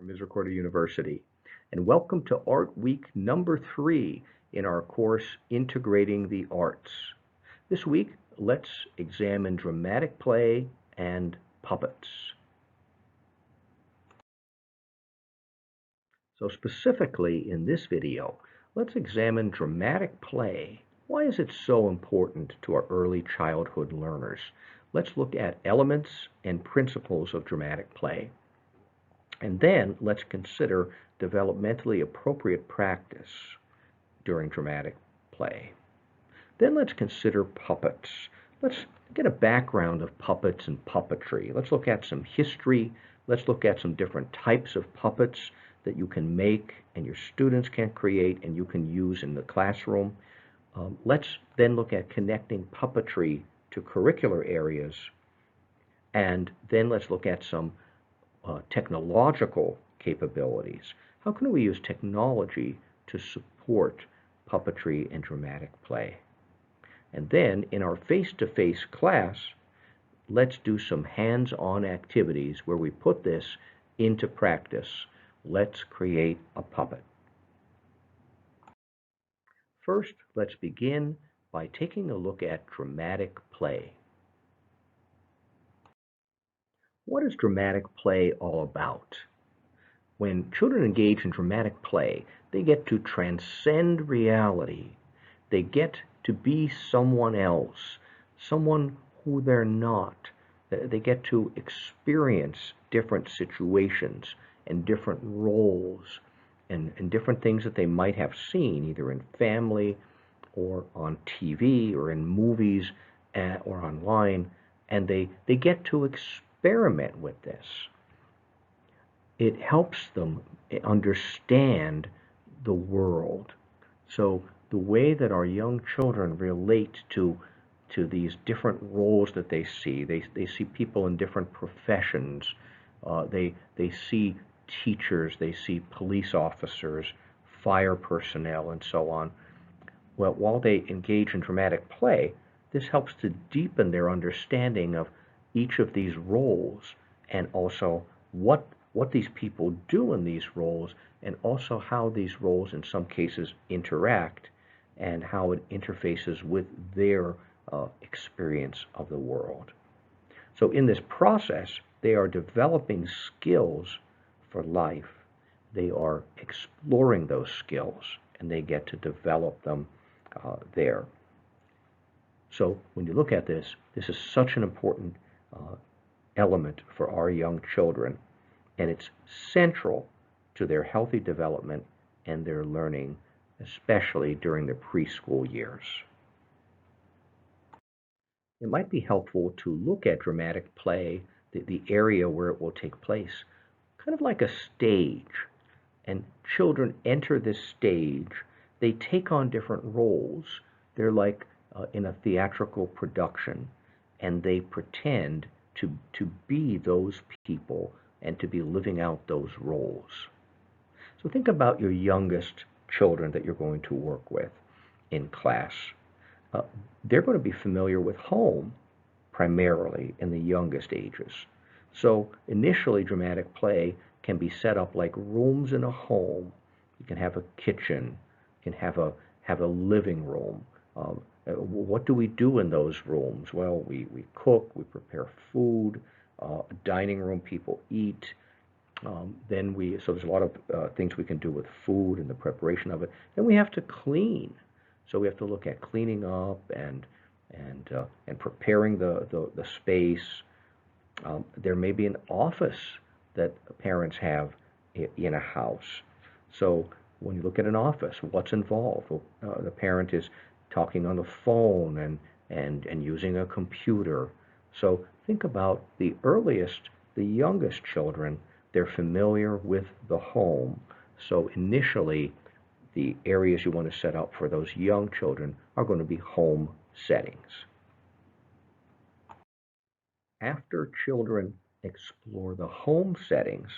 Misericordia University, and welcome to Art Week number 3 in our course Integrating the Arts. This week, let's examine dramatic play and puppets. So specifically in this video, let's examine dramatic play. Why is it so important to our early childhood learners? Let's look at elements and principles of dramatic play. And then let's consider developmentally appropriate practice during dramatic play. Then let's consider puppets. Let's get a background of puppets and puppetry. Let's look at some history. Let's look at some different types of puppets that you can make and your students can create and you can use in the classroom. Let's then look at connecting puppetry to curricular areas. And then let's look at some technological capabilities. How can we use technology to support puppetry and dramatic play? And then in our face-to-face class, let's do some hands-on activities where we put this into practice. Let's create a puppet. First, let's begin by taking a look at dramatic play. What is dramatic play all about? When children engage in dramatic play, they get to transcend reality. They get to be someone else, someone who they're not. They get to experience different situations and different roles and different things that they might have seen either in family or on TV or in movies or online, and they get to experiment with this. It helps them understand the world. So the way that our young children relate to these different roles that they see see people in different professions. They see teachers, they see police officers, fire personnel, and so on. Well, while they engage in dramatic play, this helps to deepen their understanding of each of these roles and also what these people do in these roles and also how these roles in some cases interact and how it interfaces with their experience of the world. So in this process, they are developing skills for life. They are exploring those skills and they get to develop them there. So when you look at this, this is such an important element for our young children, and it's central to their healthy development and their learning, especially during the preschool years. It might be helpful to look at dramatic play, the area where it will take place, kind of like a stage. And children enter this stage, they take on different roles. They're like in a theatrical production, and they pretend to be those people and to be living out those roles. So think about your youngest children that you're going to work with in class. They're going to be familiar with home primarily in the youngest ages. So initially, dramatic play can be set up like rooms in a home. You can have a kitchen, you can have a living room. What do we do in those rooms? Well, we cook, we prepare food, dining room, people eat. So there's a lot of things we can do with food and the preparation of it. Then we have to clean. So we have to look at cleaning up and preparing the space. There may be an office that parents have in a house. So when you look at an office, what's involved? Well, the parent is talking on the phone and using a computer. So think about the youngest children, they're familiar with the home. So initially, the areas you want to set up for those young children are going to be home settings. After children explore the home settings,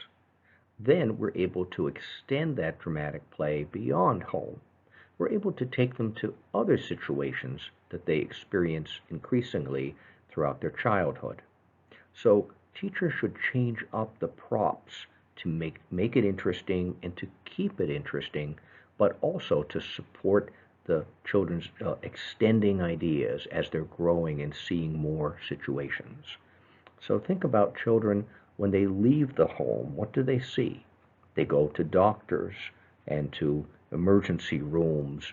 then we're able to extend that dramatic play beyond home. We're able to take them to other situations that they experience increasingly throughout their childhood. So teachers should change up the props to make it interesting and to keep it interesting, but also to support the children's extending ideas as they're growing and seeing more situations. So think about children when they leave the home. What do they see? They go to doctors and to emergency rooms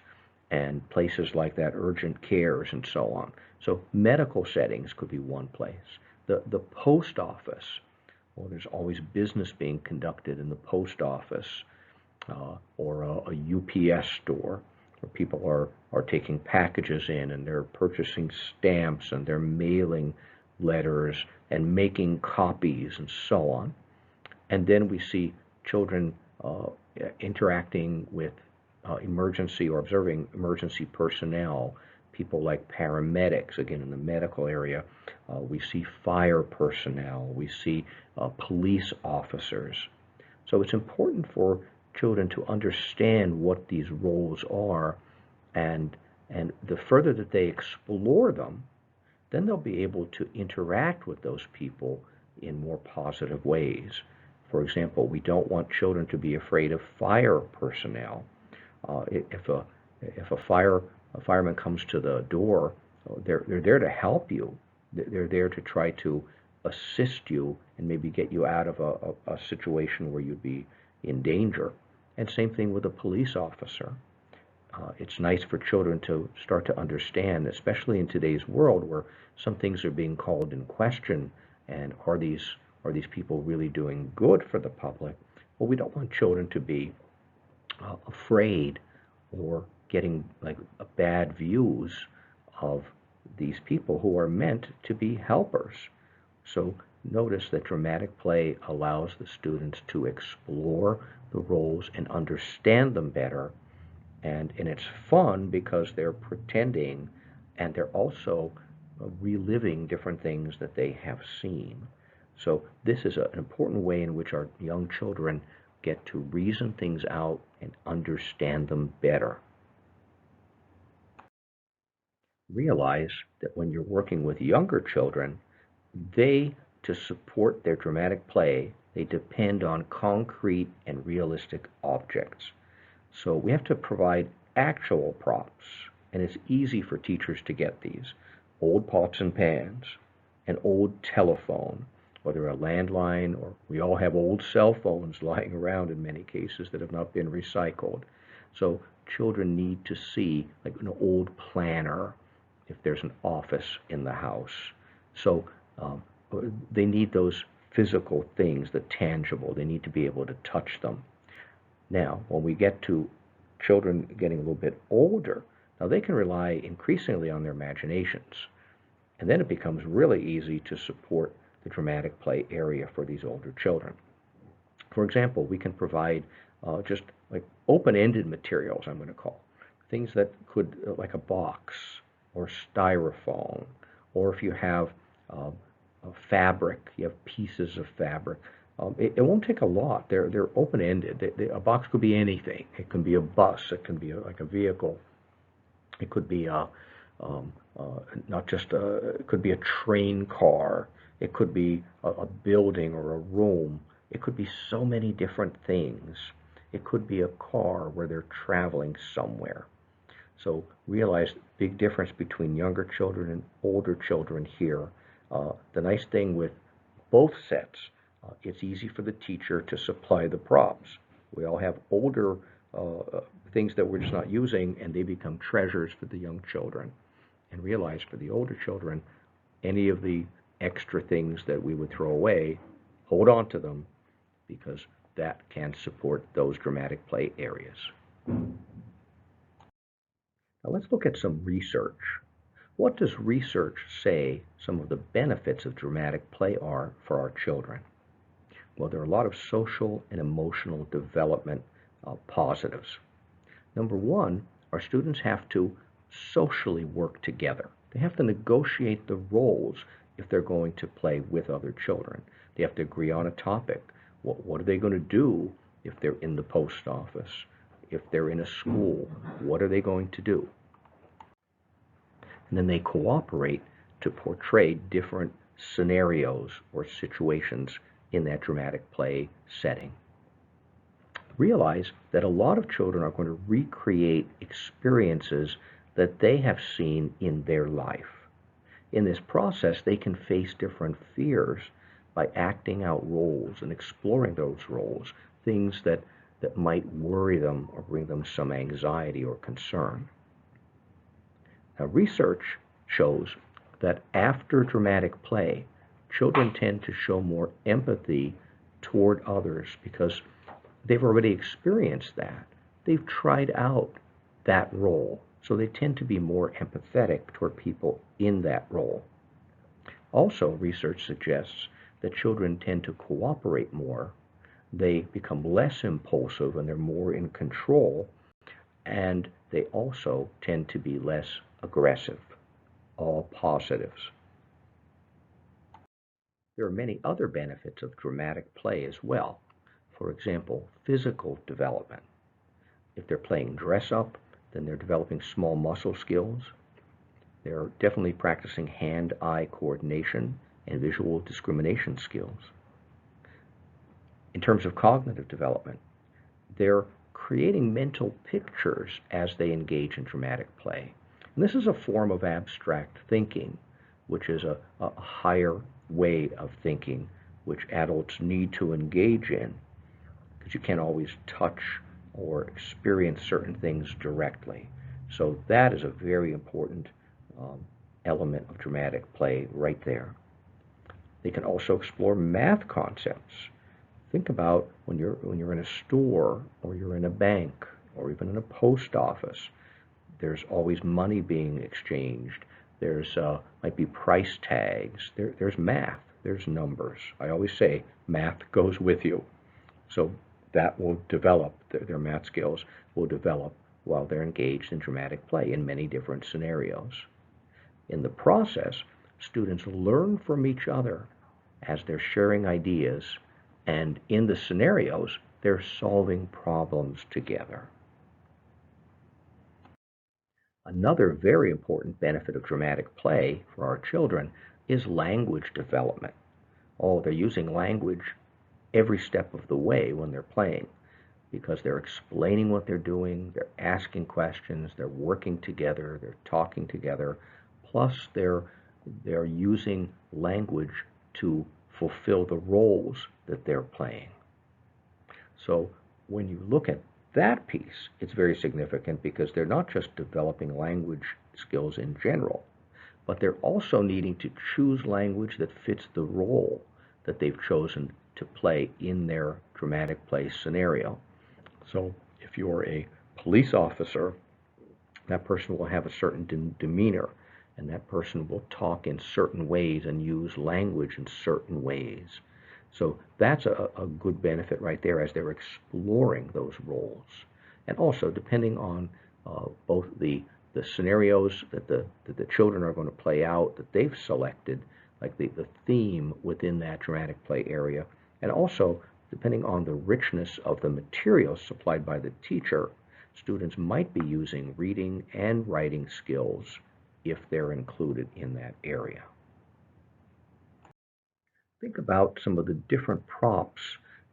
and places like that, urgent cares and so on. So medical settings could be one place. The post office, well, there's always business being conducted in the post office or a UPS store where people are taking packages in and they're purchasing stamps and they're mailing letters and making copies and so on. And then we see children interacting with emergency or observing emergency personnel, people like paramedics, again in the medical area. We see fire personnel, we see police officers. So it's important for children to understand what these roles are, and the further that they explore them, then they'll be able to interact with those people in more positive ways. For example, we don't want children to be afraid of fire personnel. If a fireman comes to the door, they're there to help you. They're there to try to assist you and maybe get you out of a situation where you'd be in danger. And same thing with a police officer. It's nice for children to start to understand, especially in today's world where some things are being called in question, and are these people really doing good for the public? Well, we don't want children to be afraid or getting like bad views of these people who are meant to be helpers. So notice that dramatic play allows the students to explore the roles and understand them better. And it's fun because they're pretending and they're also reliving different things that they have seen. So this is an important way in which our young children get to reason things out and understand them better. Realize that when you're working with younger children, to support their dramatic play, they depend on concrete and realistic objects. So we have to provide actual props, and it's easy for teachers to get these. Old pots and pans, an old telephone, whether a landline, or we all have old cell phones lying around in many cases that have not been recycled. So children need to see like an old planner if there's an office in the house. So they need those physical things, the tangible. They need to be able to touch them. Now, when we get to children getting a little bit older, now they can rely increasingly on their imaginations. And then it becomes really easy to support the dramatic play area for these older children. For example, we can provide just like open-ended materials, I'm going to call, things that could, like a box or styrofoam, or if you have fabric, you have pieces of fabric. It won't take a lot. They're open-ended. A box could be anything. It can be a bus. It can be like a vehicle. It could be not just it could be a train car. It could be a building or a room. It could be so many different things. It could be a car where they're traveling somewhere. So realize the big difference between younger children and older children here. The nice thing with both sets, it's easy for the teacher to supply the props. We all have older things that we're just not using, and they become treasures for the young children. And realize for the older children, any of the extra things that we would throw away, hold on to them, because that can support those dramatic play areas. Now let's look at some research. What does research say some of the benefits of dramatic play are for our children? Well, there are a lot of social and emotional development positives. Number one, our students have to socially work together. They have to negotiate the roles if they're going to play with other children. They have to agree on a topic. What are they going to do if they're in the post office? If they're in a school, what are they going to do? And then they cooperate to portray different scenarios or situations in that dramatic play setting. realize that a lot of children are going to recreate experiences that they have seen in their life. In this process, they can face different fears by acting out roles and exploring those roles, things that might worry them or bring them some anxiety or concern. Now, research shows that after dramatic play, children tend to show more empathy toward others because they've already experienced that. They've tried out that role, so they tend to be more empathetic toward people in that role. Also, research suggests that children tend to cooperate more, they become less impulsive and they're more in control, and they also tend to be less aggressive. All positives. There are many other benefits of dramatic play as well. For example, physical development. If they're playing dress up, then they're developing small muscle skills. They're definitely practicing hand-eye coordination and visual discrimination skills. In terms of cognitive development, they're creating mental pictures as they engage in dramatic play. And this is a form of abstract thinking, which is a higher way of thinking, which adults need to engage in, because you can't always touch or experience certain things directly. So that is a very important element of dramatic play right there. They can also explore math concepts. Think about when you're in a store, or you're in a bank, or even in a post office. There's always money being exchanged. There's might be price tags. There's math. There's numbers. I always say math goes with you. So that will develop, their math skills will develop while they're engaged in dramatic play in many different scenarios. In the process, students learn from each other as they're sharing ideas, and in the scenarios, they're solving problems together. Another very important benefit of dramatic play for our children is language development. Oh, they're using language every step of the way when they're playing, because they're explaining what they're doing, they're asking questions, they're working together, they're talking together, plus they're using language to fulfill the roles that they're playing. So when you look at that piece, it's very significant because they're not just developing language skills in general, but they're also needing to choose language that fits the role that they've chosen to play in their dramatic play scenario. So if you're a police officer, that person will have a certain demeanor, and that person will talk in certain ways and use language in certain ways. So that's a good benefit right there as they're exploring those roles. And also, depending on both the scenarios that the children are going to play out that they've selected, like the theme within that dramatic play area, and also depending on the richness of the materials supplied by the teacher, students might be using reading and writing skills if they're included in that area. Think about some of the different props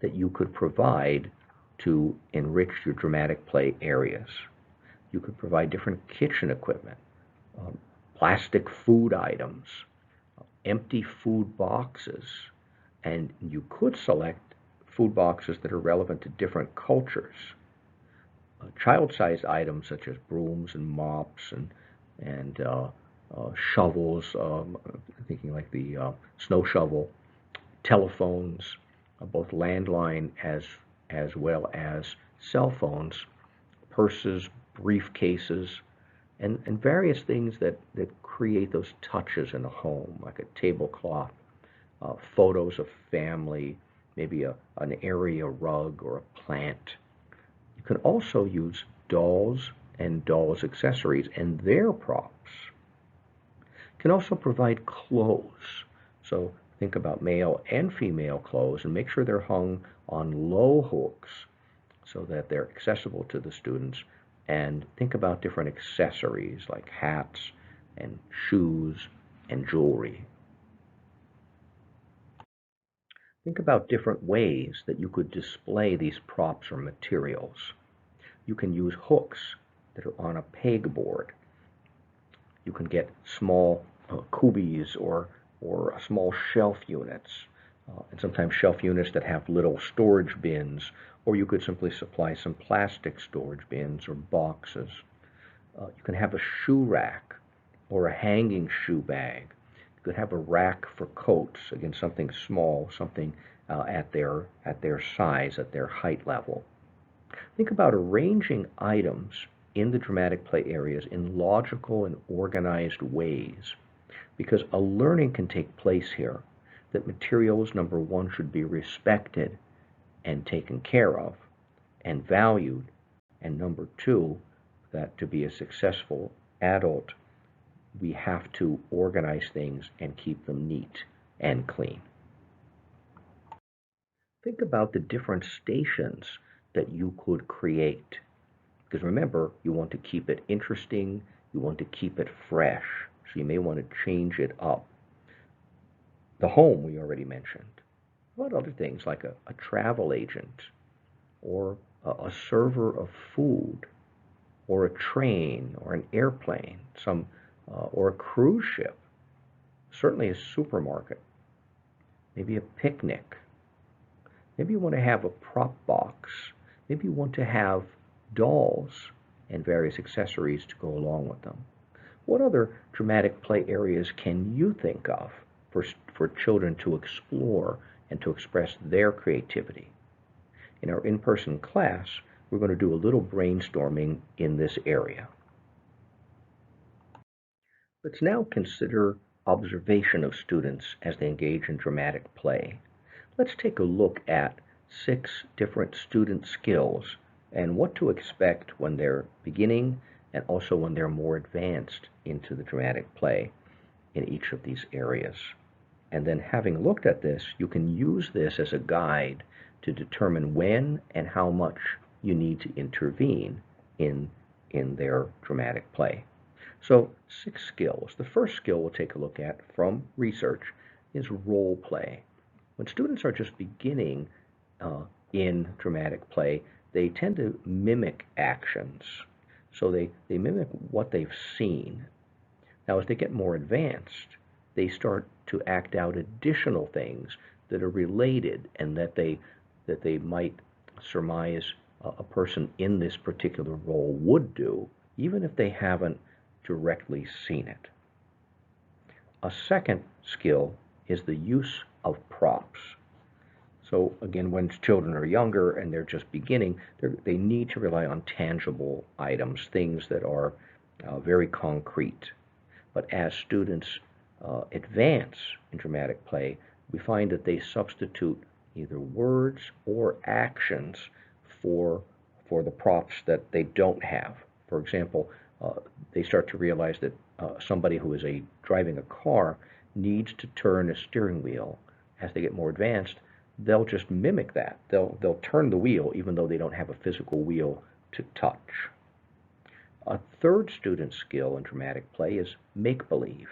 that you could provide to enrich your dramatic play areas. You could provide different kitchen equipment, plastic food items, empty food boxes, and you could select food boxes that are relevant to different cultures. Child-sized items such as brooms and mops and shovels, thinking like the snow shovel, telephones, both landline as well as cell phones, purses, briefcases, and various things that create those touches in a home, like a tablecloth, photos of family, maybe an area rug or a plant. You can also use dolls and dolls' accessories and their props. You can also provide clothes. So think about male and female clothes and make sure they're hung on low hooks so that they're accessible to the students. And think about different accessories like hats and shoes and jewelry. Think about different ways that you could display these props or materials. You can use hooks that are on a pegboard. You can get small cubbies or small shelf units, and sometimes shelf units that have little storage bins, or you could simply supply some plastic storage bins or boxes. You can have a shoe rack or a hanging shoe bag. You could have a rack for coats, again something small, something at their size, at their height level. Think about arranging items in the dramatic play areas in logical and organized ways, because a learning can take place here that materials, number one, should be respected and taken care of and valued, and number two, that to be a successful adult, we have to organize things and keep them neat and clean. Think about the different stations that you could create. Because remember, you want to keep it interesting, you want to keep it fresh, so you may want to change it up. The home we already mentioned. What other things like a travel agent, or a server of food, or a train, or an airplane, or a cruise ship, certainly a supermarket, maybe a picnic. Maybe you want to have a prop box. Maybe you want to have dolls and various accessories to go along with them. What other dramatic play areas can you think of for children to explore and to express their creativity? In our in-person class, we're going to do a little brainstorming in this area. Let's now consider observation of students as they engage in dramatic play. Let's take a look at 6 different student skills and what to expect when they're beginning and also when they're more advanced into the dramatic play in each of these areas. And then having looked at this, you can use this as a guide to determine when and how much you need to intervene in their dramatic play. So 6 skills. The first skill we'll take a look at from research is role play. When students are just beginning in dramatic play, they tend to mimic actions. So they mimic what they've seen. Now, as they get more advanced, they start to act out additional things that are related and that they might surmise a person in this particular role would do, even if they haven't directly seen it. A second skill is the use of props. So again, when children are younger and they're just beginning, they need to rely on tangible items, things that are very concrete. But as students advance in dramatic play, we find that they substitute either words or actions for the props that they don't have. For example, they start to realize that somebody who is driving a car needs to turn a steering wheel. As they get more advanced, they'll just mimic that. They'll turn the wheel even though they don't have a physical wheel to touch. A third student skill in dramatic play is make-believe.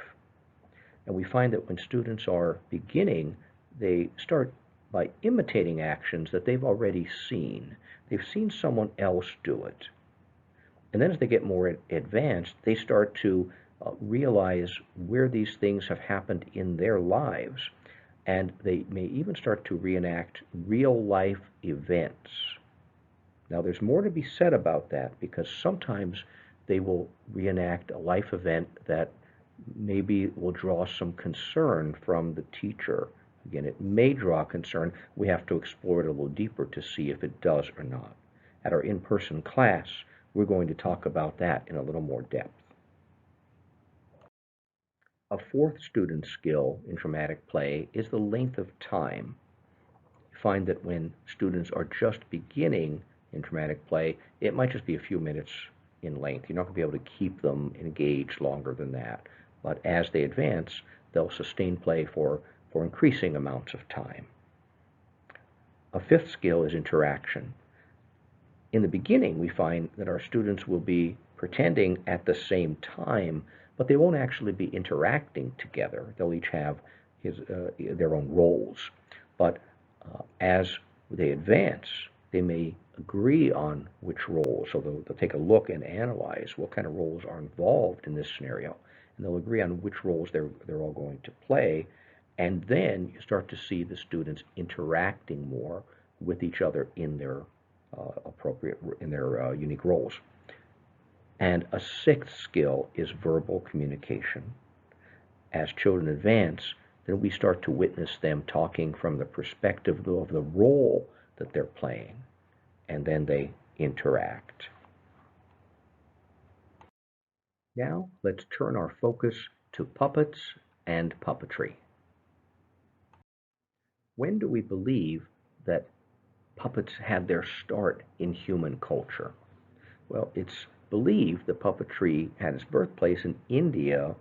And we find that when students are beginning, they start by imitating actions that they've already seen. They've seen someone else do it. And then as they get more advanced, they start to realize where these things have happened in their lives. And they may even start to reenact real-life events. Now, there's more to be said about that, because sometimes they will reenact a life event that maybe will draw some concern from the teacher. Again, it may draw concern. We have to explore it a little deeper to see if it does or not. At our in-person class, we're going to talk about that in a little more depth. A fourth student skill in dramatic play is the length of time. You find that when students are just beginning in dramatic play, it might just be a few minutes in length. You're not going to be able to keep them engaged longer than that. But as they advance, they'll sustain play for increasing amounts of time. A fifth skill is interaction. In the beginning, we find that our students will be pretending at the same time, but they won't actually be interacting together. They'll each have their own roles. But As they advance, they may agree on which roles. So they'll take a look and analyze what kind of roles are involved in this scenario, and they'll agree on which roles they're all going to play. And then you start to see the students interacting more with each other in their unique roles. And a sixth skill is verbal communication. As children advance, then we start to witness them talking from the perspective of the role that they're playing, and then they interact. Now, let's turn our focus to puppets and puppetry. When do we believe that puppets had their start in human culture? Well, it's believed that puppetry had its birthplace in India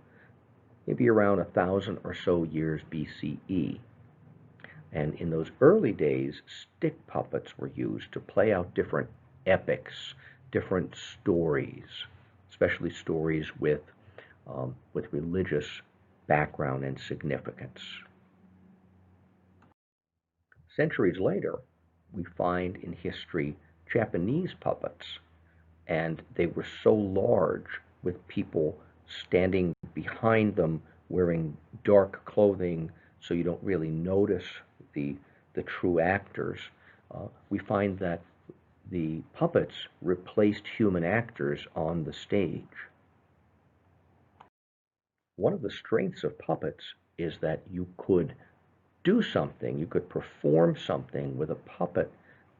maybe around 1,000 or so years BCE. And in those early days, stick puppets were used to play out different epics, different stories, especially stories with religious background and significance. Centuries later, we find in history Japanese puppets, and they were so large with people standing behind them wearing dark clothing so you don't really notice the, the true actors. We find that the puppets replaced human actors on the stage. One of the strengths of puppets is that you could do something, you could perform something with a puppet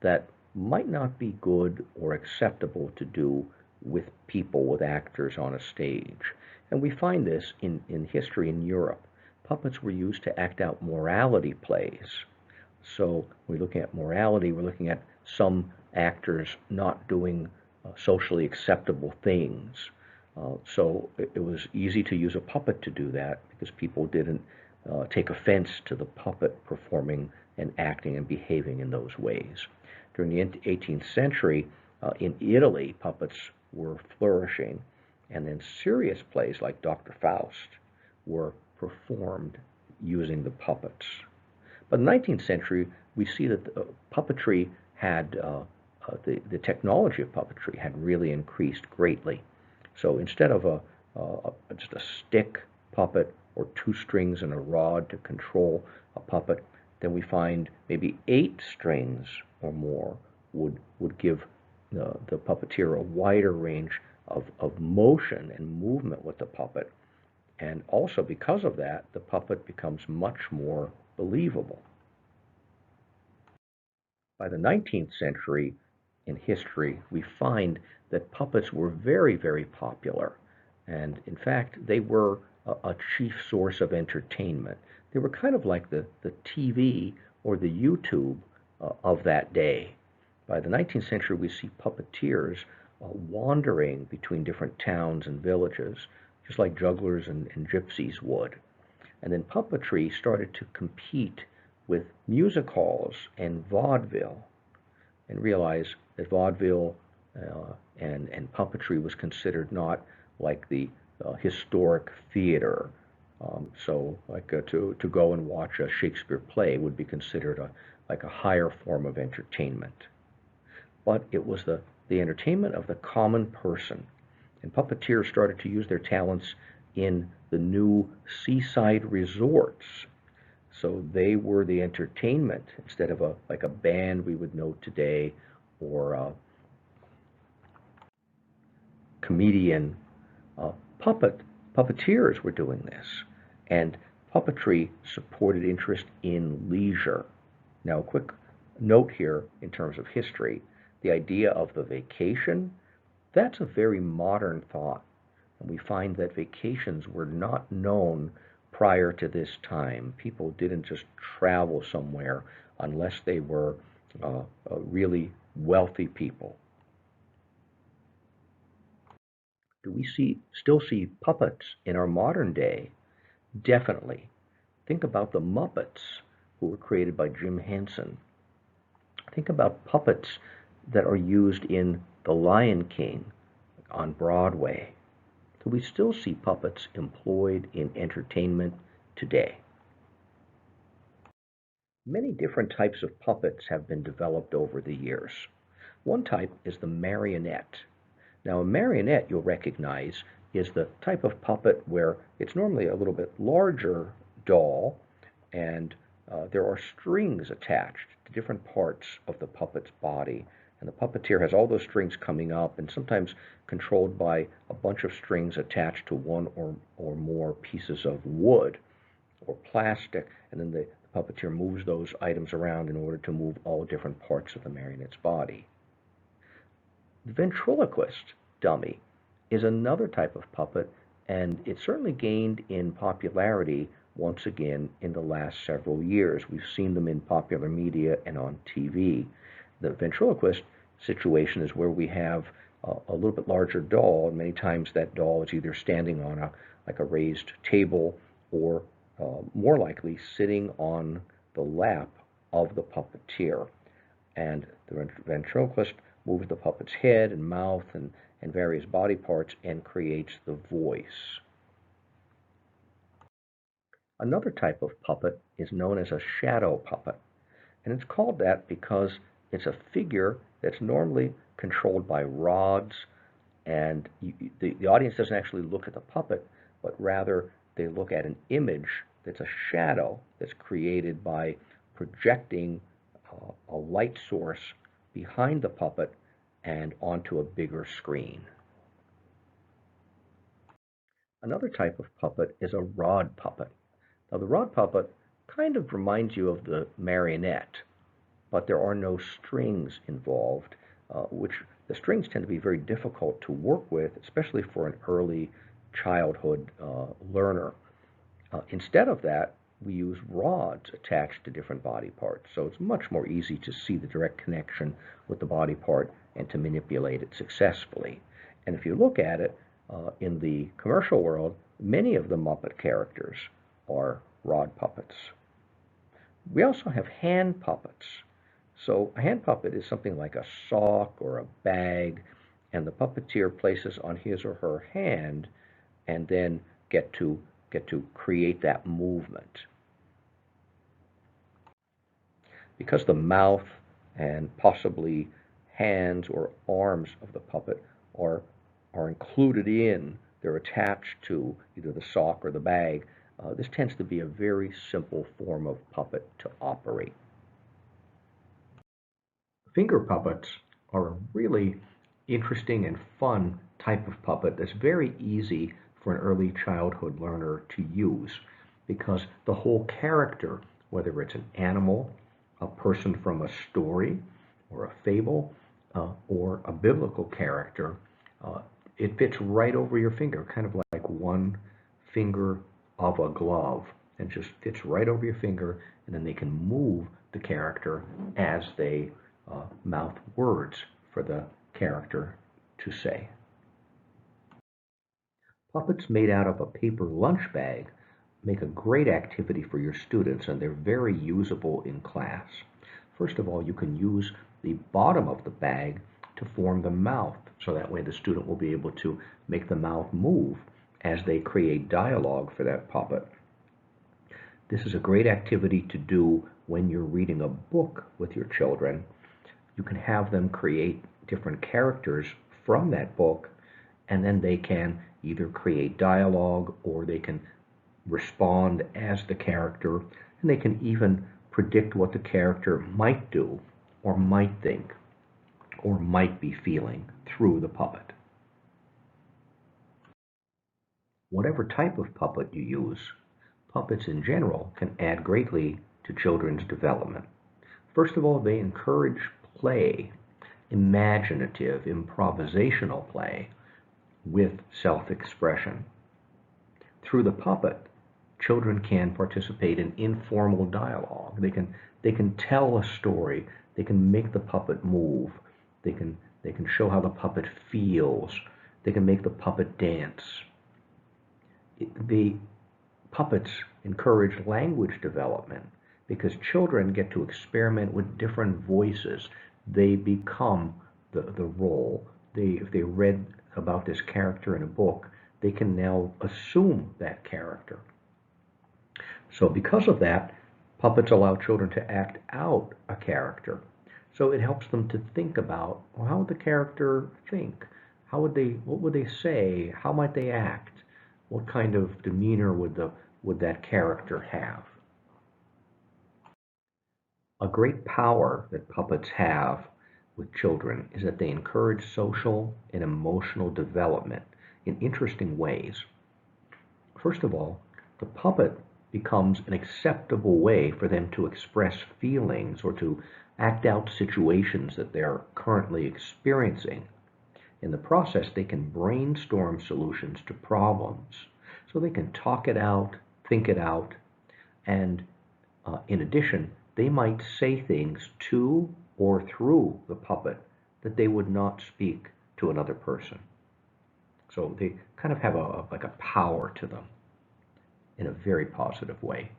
that might not be good or acceptable to do with people, with actors on a stage. And we find this in history in Europe. Puppets were used to act out morality plays. So we're looking at morality, we're looking at some actors not doing socially acceptable things. So it was easy to use a puppet to do that because people didn't take offense to the puppet performing and acting and behaving in those ways. During the 18th century, in Italy, puppets were flourishing, and then serious plays like Dr. Faust were performed using the puppets. But in the 19th century, we see that puppetry had, the technology of puppetry had really increased greatly. So instead of just a stick puppet or two strings and a rod to control a puppet, then we find maybe 8 strings or more would give the puppeteer a wider range of motion and movement with the puppet. And also because of that, the puppet becomes much more believable. By the 19th century in history, we find that puppets were very, very popular. And in fact, they were a chief source of entertainment. They were kind of like the TV or the YouTube of that day. By the 19th century, we see puppeteers wandering between different towns and villages, just like jugglers and gypsies would. And then puppetry started to compete with music halls and vaudeville, and realized that vaudeville and puppetry was considered not like the historic theater. So, like to go and watch a Shakespeare play would be considered like a higher form of entertainment. But it was the entertainment of the common person. And puppeteers started to use their talents in the new seaside resorts. So they were the entertainment instead of like a band we would know today, or a comedian. Uh, puppeteers were doing this, and puppetry supported interest in leisure. Now, a quick note here in terms of history: the idea of the vacation, that's a very modern thought, and we find that vacations were not known prior to this time. People didn't just travel somewhere unless they were really wealthy people. Do we still see puppets in our modern day? Definitely. Think about the Muppets, who were created by Jim Henson. Think about puppets that are used in The Lion King on Broadway. Do we still see puppets employed in entertainment today? Many different types of puppets have been developed over the years. One type is the marionette. Now, a marionette, you'll recognize, is the type of puppet where it's normally a little bit larger doll, and there are strings attached to different parts of the puppet's body. And the puppeteer has all those strings coming up and sometimes controlled by a bunch of strings attached to one or more pieces of wood or plastic. And then the puppeteer moves those items around in order to move all different parts of the marionette's body. The ventriloquist dummy is another type of puppet, and it certainly gained in popularity once again in the last several years. We've seen them in popular media and on TV. The ventriloquist situation is where we have a little bit larger doll, and many times that doll is either standing on a raised table or more likely sitting on the lap of the puppeteer. And the ventriloquist moves the puppet's head and mouth and various body parts and creates the voice. Another type of puppet is known as a shadow puppet, and it's called that because it's a figure that's normally controlled by rods, and the audience doesn't actually look at the puppet, but rather they look at an image that's a shadow that's created by projecting a light source behind the puppet and onto a bigger screen. Another type of puppet is a rod puppet. Now, the rod puppet kind of reminds you of the marionette, but there are no strings involved, which the strings tend to be very difficult to work with, especially for an early childhood learner. Instead of that, we use rods attached to different body parts, so it's much more easy to see the direct connection with the body part and to manipulate it successfully. And if you look at it in the commercial world, many of the Muppet characters are rod puppets. We also have hand puppets. So a hand puppet is something like a sock or a bag, and the puppeteer places on his or her hand and then get to create that movement. Because the mouth and possibly hands or arms of the puppet are included in, they're attached to either the sock or the bag, this tends to be a very simple form of puppet to operate. Finger puppets are a really interesting and fun type of puppet that's very easy for an early childhood learner to use because the whole character, whether it's an animal, a person from a story or a fable, or a biblical character, it fits right over your finger, kind of like one finger of a glove, and just fits right over your finger, and then they can move the character as they mouth words for the character to say. Puppets made out of a paper lunch bag make a great activity for your students, and they're very usable in class. First of all, you can use the bottom of the bag to form the mouth, so that way the student will be able to make the mouth move as they create dialogue for that puppet. This is a great activity to do when you're reading a book with your children. You can have them create different characters from that book, and then they can either create dialogue or they can respond as the character, and they can even predict what the character might do or might think or might be feeling through the puppet. Whatever type of puppet you use, puppets in general can add greatly to children's development. First of all, they encourage play, imaginative, improvisational play with self-expression. Through the puppet, children can participate in informal dialogue. They can tell a story. They can make the puppet move. They can show how the puppet feels. They can make the puppet dance. The puppets encourage language development because children get to experiment with different voices. They become the role. If they read about this character in a book, they can now assume that character. So because of that, Puppets allow children to act out a character. So it helps them to think about, well, how would the character think? What would they say? How might they act? What kind of demeanor would that character have? A great power that puppets have with children is that they encourage social and emotional development in interesting ways. First of all, the puppet becomes an acceptable way for them to express feelings or to act out situations that they're currently experiencing. In the process, they can brainstorm solutions to problems. So they can talk it out, think it out, and in addition, they might say things to or through the puppet that they would not speak to another person. So they kind of have like a power to them in a very positive way.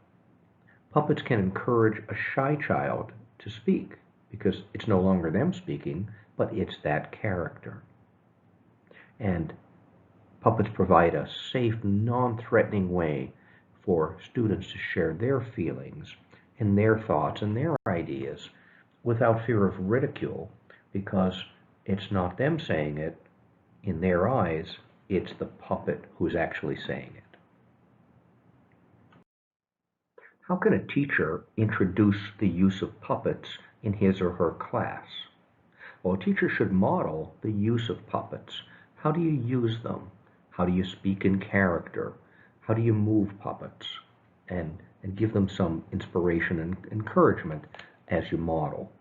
Puppets can encourage a shy child to speak because it's no longer them speaking, but it's that character. And puppets provide a safe, non-threatening way for students to share their feelings and their thoughts and their ideas without fear of ridicule, because it's not them saying it. In their eyes, it's the puppet who's actually saying it. How can a teacher introduce the use of puppets in his or her class? Well, a teacher should model the use of puppets. How do you use them? How do you speak in character? How do you move puppets? And give them some inspiration and encouragement as you model.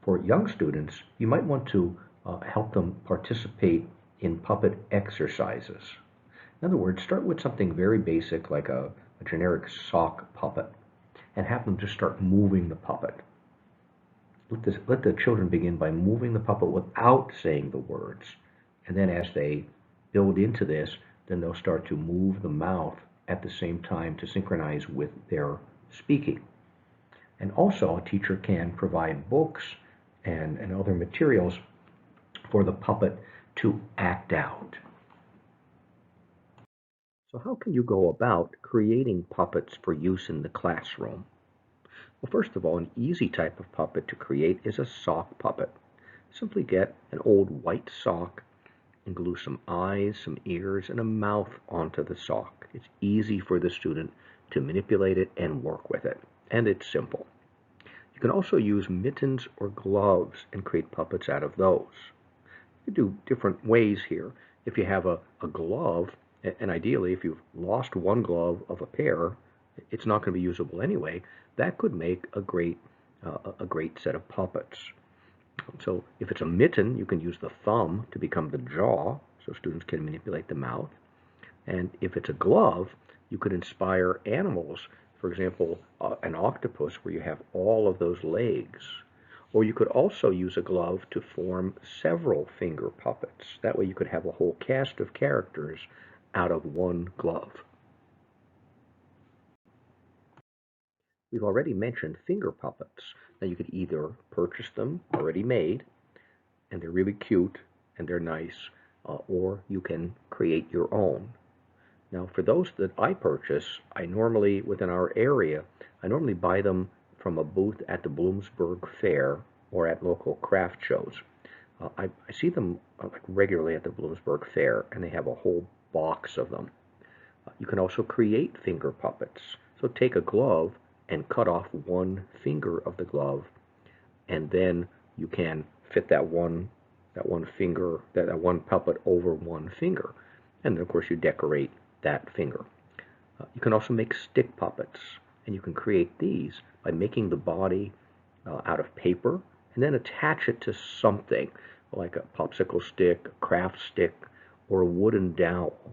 For young students, you might want to help them participate in puppet exercises. In other words, start with something very basic like a generic sock puppet and have them just start moving the puppet. Let the children begin by moving the puppet without saying the words. And then as they build into this, then they'll start to move the mouth at the same time to synchronize with their speaking. And also, a teacher can provide books and other materials for the puppet to act out. So how can you go about creating puppets for use in the classroom? Well, first of all, an easy type of puppet to create is a sock puppet. Simply get an old white sock and glue some eyes, some ears, and a mouth onto the sock. It's easy for the student to manipulate it and work with it, and it's simple. You can also use mittens or gloves and create puppets out of those. You can do different ways here. If you have a glove, and ideally if you've lost one glove of a pair, it's not going to be usable anyway, that could make a great set of puppets. So if it's a mitten, you can use the thumb to become the jaw, so students can manipulate the mouth. And if it's a glove, you could inspire animals, for example, an octopus where you have all of those legs. Or you could also use a glove to form several finger puppets. That way you could have a whole cast of characters out of one glove. We've already mentioned finger puppets. Now you could either purchase them already made, and they're really cute and they're nice, or you can create your own. Now for those that I purchase, within our area, I normally buy them from a booth at the Bloomsburg Fair or at local craft shows. I see them regularly at the Bloomsburg Fair, and they have a whole box of them. You can also create finger puppets. So take a glove and cut off one finger of the glove, and then you can fit that one puppet over one finger, and then of course you decorate that finger. You can also make stick puppets, and you can create these by making the body out of paper and then attach it to something like a popsicle stick, a craft stick, or a wooden dowel.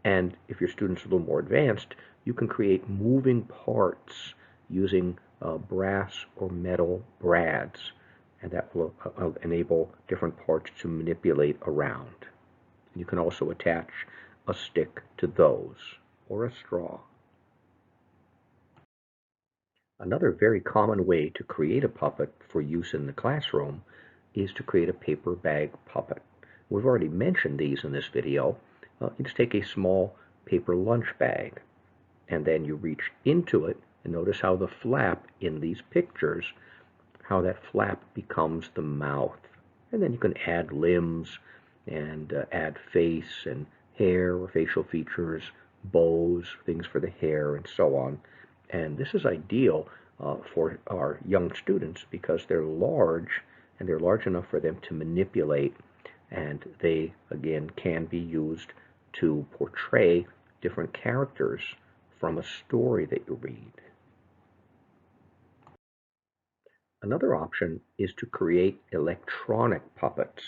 And if your student's a little more advanced, you can create moving parts using brass or metal brads, and that will enable different parts to manipulate around. You can also attach a stick to those, or a straw. Another very common way to create a puppet for use in the classroom is to create a paper bag puppet. We've already mentioned these in this video. You just take a small paper lunch bag, and then you reach into it And notice how the flap in these pictures, how that flap becomes the mouth. And then you can add limbs and add face and hair or facial features, bows, things for the hair, and so on. And this is ideal for our young students because they're large and they're large enough for them to manipulate, and they, again, can be used to portray different characters from a story that you read. Another option is to create electronic puppets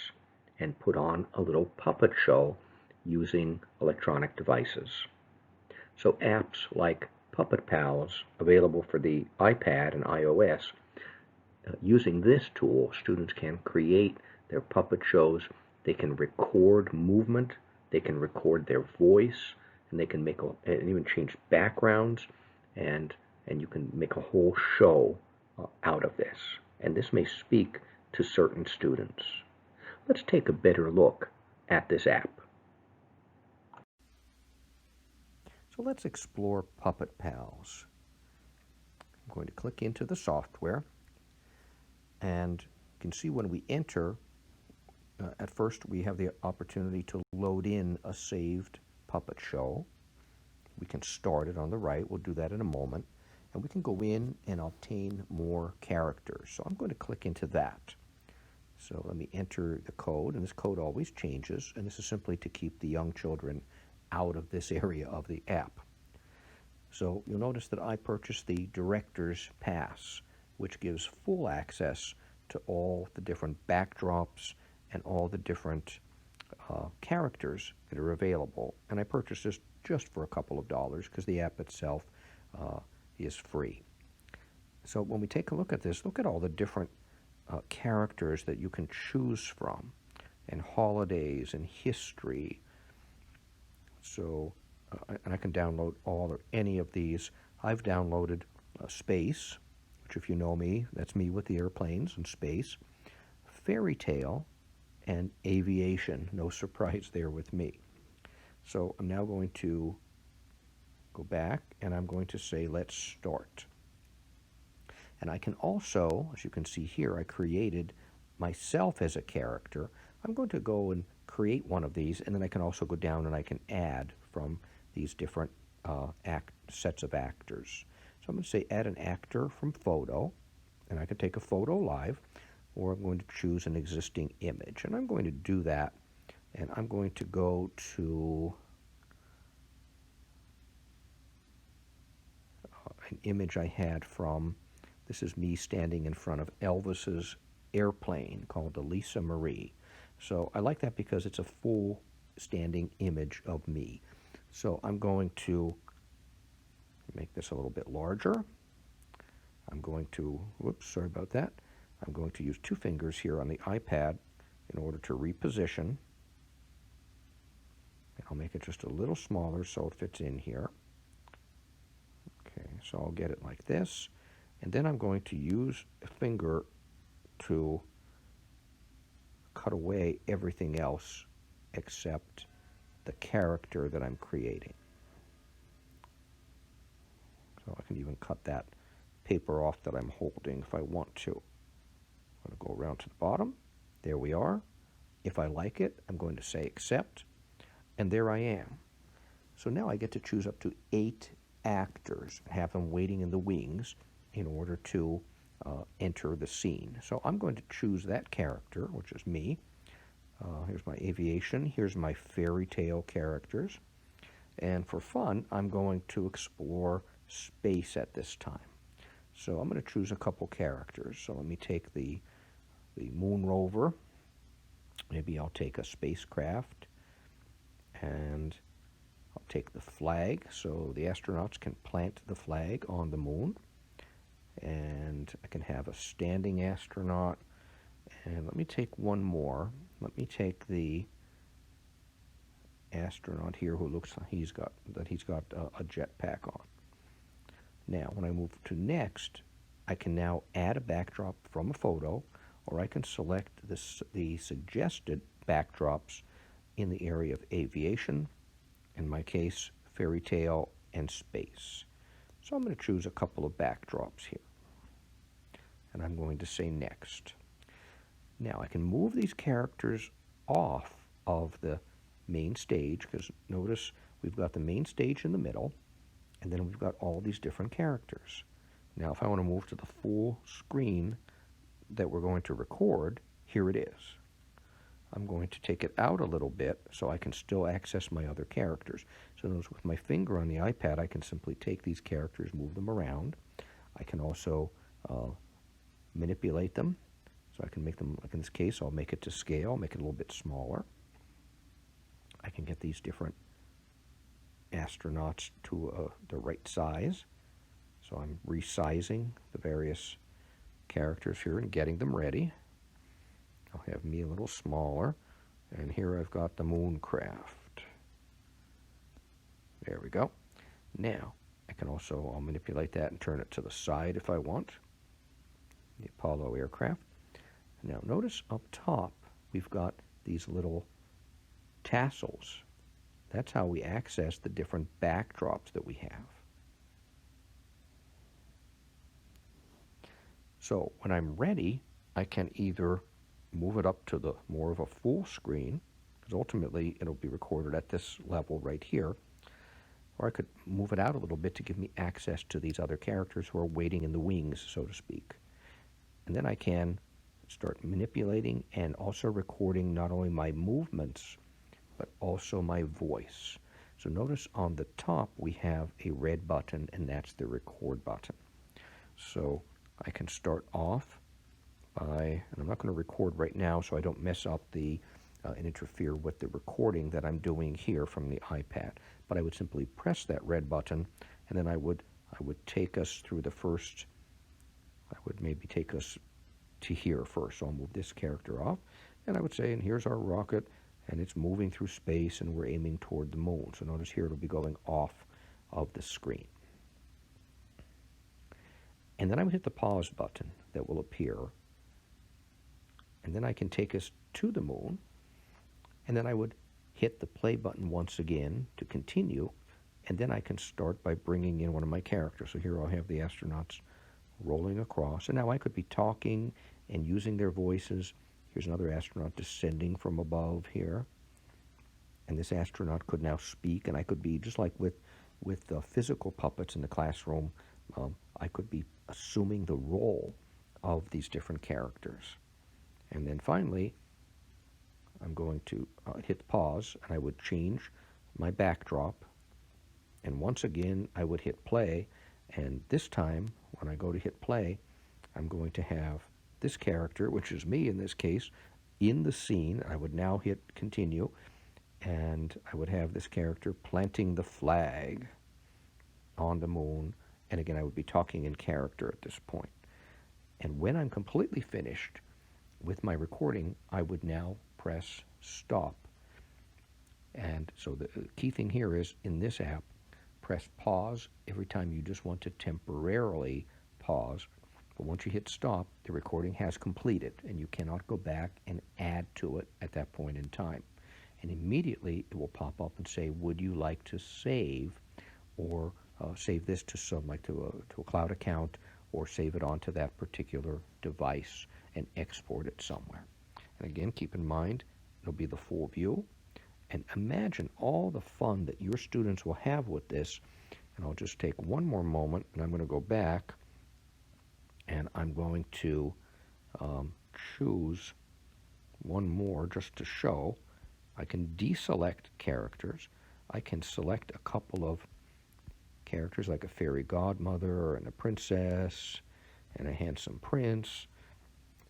and put on a little puppet show using electronic devices. So apps like Puppet Pals, available for the iPad and iOS, using this tool, students can create their puppet shows. They can record movement, they can record their voice, and they can and even change backgrounds, and you can make a whole show out of this. And this may speak to certain students. Let's take a better look at this app. So let's explore Puppet Pals. I'm going to click into the software, and you can see when we enter, at first we have the opportunity to load in a saved puppet show. We can start it on the right. We'll do that in a moment. And we can go in and obtain more characters. So I'm going to click into that. So let me enter the code, and this code always changes, and this is simply to keep the young children out of this area of the app. So you'll notice that I purchased the Director's Pass, which gives full access to all the different backdrops and all the different characters that are available. And I purchased this just for a couple of dollars because the app itself is free. So when we take a look at this, look at all the different characters that you can choose from, and holidays and history. So, and I can download all or any of these. I've downloaded space, which, if you know me, that's me with the airplanes and space, fairy tale, and aviation. No surprise there with me. So I'm now going to go back, and I'm going to say, let's start. And I can also, as you can see here, I created myself as a character. I'm going to go and create one of these, and then I can also go down and I can add from these different sets of actors. So I'm going to say add an actor from photo, and I can take a photo live, or I'm going to choose an existing image. And I'm going to do that, and I'm going to go to an image I had from, this is me standing in front of Elvis's airplane called the Lisa Marie. So I like that because it's a full standing image of me. So I'm going to make this a little bit larger. I'm going to, whoops, sorry about that. I'm going to use 2 fingers here on the iPad in order to reposition. And I'll make it just a little smaller so it fits in here. Okay, so I'll get it like this. And then I'm going to use a finger to cut away everything else except the character that I'm creating. So I can even cut that paper off that I'm holding if I want to. I'm going to go around to the bottom. There we are. If I like it, I'm going to say accept, and there I am. So now I get to choose up to 8 actors and have them waiting in the wings in order to enter the scene. So I'm going to choose that character, which is me. Here's my aviation. Here's my fairy tale characters. And for fun, I'm going to explore space at this time. So I'm going to choose a couple characters. So let me take the moon rover. Maybe I'll take a spacecraft. And I'll take the flag, so the astronauts can plant the flag on the moon. And I can have a standing astronaut. And let me take one more. Let me take the astronaut here who looks like he's got a jetpack on. Now, when I move to next, I can now add a backdrop from a photo, or I can select the suggested backdrops in the area of aviation, in my case, fairy tale, and space. So I'm going to choose a couple of backdrops here. And I'm going to say next. Now I can move these characters off of the main stage, because notice we've got the main stage in the middle, and then we've got all these different characters. Now if I want to move to the full screen that we're going to record, here it is. I'm going to take it out a little bit so I can still access my other characters. So notice with my finger on the iPad, I can simply take these characters, move them around. I can also manipulate them. So I can make them, like in this case, I'll make it to scale, make it a little bit smaller. I can get these different astronauts to the right size. So I'm resizing the various characters here and getting them ready. I'll have me a little smaller, and here I've got the Mooncraft. There we go. Now, I can also, I'll manipulate that and turn it to the side if I want. The Apollo aircraft. Now notice up top, we've got these little tassels. That's how we access the different backdrops that we have. So when I'm ready, I can either move it up to the more of a full screen, because ultimately it'll be recorded at this level right here, or I could move it out a little bit to give me access to these other characters who are waiting in the wings, so to speak. And then I can start manipulating and also recording not only my movements, but also my voice. So notice on the top we have a red button, and that's the record button. So I can start off by, and I'm not going to record right now so I don't mess up the and interfere with the recording that I'm doing here from the iPad. But I would simply press that red button, and then I would take us through the first, I would maybe take us to here first. So I'll move this character off, and I would say, and here's our rocket, and it's moving through space, and we're aiming toward the moon. So notice here it'll be going off of the screen. And then I would hit the pause button that will appear, and then I can take us to the moon, and then I would hit the play button once again to continue, and then I can start by bringing in one of my characters. So here I'll have the astronauts rolling across, and now I could be talking and using their voices. Here's another astronaut descending from above here, and this astronaut could now speak, and I could be, just like with physical puppets in the classroom, I could be assuming the role of these different characters. And then finally, I'm going to hit pause, and I would change my backdrop, and once again I would hit play, and this time when I go to hit play, I'm going to have this character, which is me in this case, in the scene. I would now hit continue, and I would have this character planting the flag on the moon, and again I would be talking in character at this point. And when I'm completely finished with my recording, I would now press stop. And so the key thing here is, in this app, press pause every time you just want to temporarily pause. But once you hit stop, the recording has completed, and you cannot go back and add to it at that point in time. And immediately it will pop up and say, would you like to save, or save this to some, like to a cloud account, or save it onto that particular device and export it somewhere. And again, keep in mind, it'll be the full view. And imagine all the fun that your students will have with this. And I'll just take one more moment, and I'm going to go back, and I'm going to choose one more just to show. I can deselect characters. I can select a couple of characters like a fairy godmother and a princess and a handsome prince.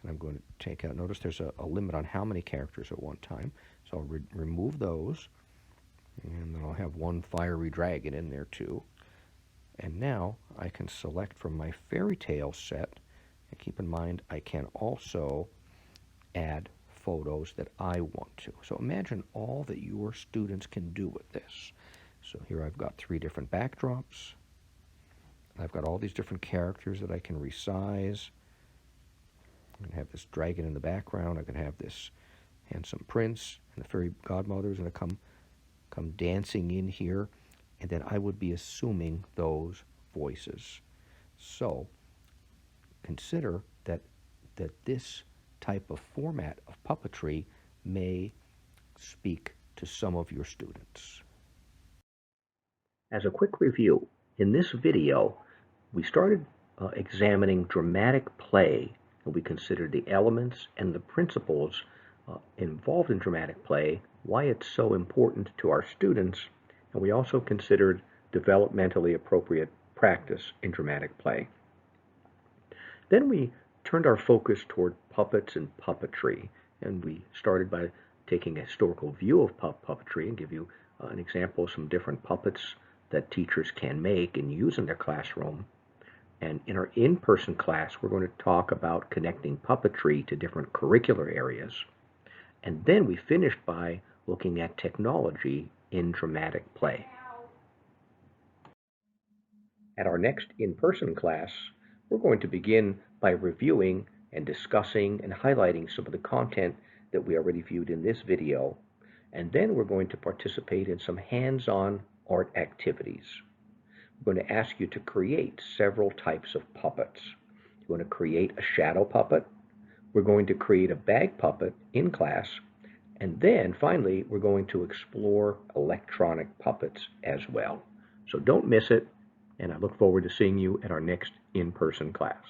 And I'm going to take out, notice there's a limit on how many characters at one time. So I'll remove those, and then I'll have one fiery dragon in there too. And now I can select from my fairy tale set, and keep in mind I can also add photos that I want to. So imagine all that your students can do with this. So here I've got 3 different backdrops. I've got all these different characters that I can resize. I can have this dragon in the background. I can have this handsome prince, and the fairy godmother is going to come dancing in here, and then I would be assuming those voices. So consider that this type of format of puppetry may speak to some of your students. As a quick review, in this video, we started examining dramatic play, and we considered the elements and the principles involved in dramatic play, why it's so important to our students, and we also considered developmentally appropriate practice in dramatic play. Then we turned our focus toward puppets and puppetry, and we started by taking a historical view of puppetry and give you an example of some different puppets that teachers can make and use in their classroom. And in our in-person class, we're going to talk about connecting puppetry to different curricular areas. And then we finished by looking at technology in dramatic play. At our next in-person class, we're going to begin by reviewing and discussing and highlighting some of the content that we already viewed in this video, and then we're going to participate in some hands-on art activities. We're going to ask you to create several types of puppets. You want to create a shadow puppet. We're going to create a bag puppet in class, and then finally we're going to explore electronic puppets as well. So don't miss it, and I look forward to seeing you at our next in-person class.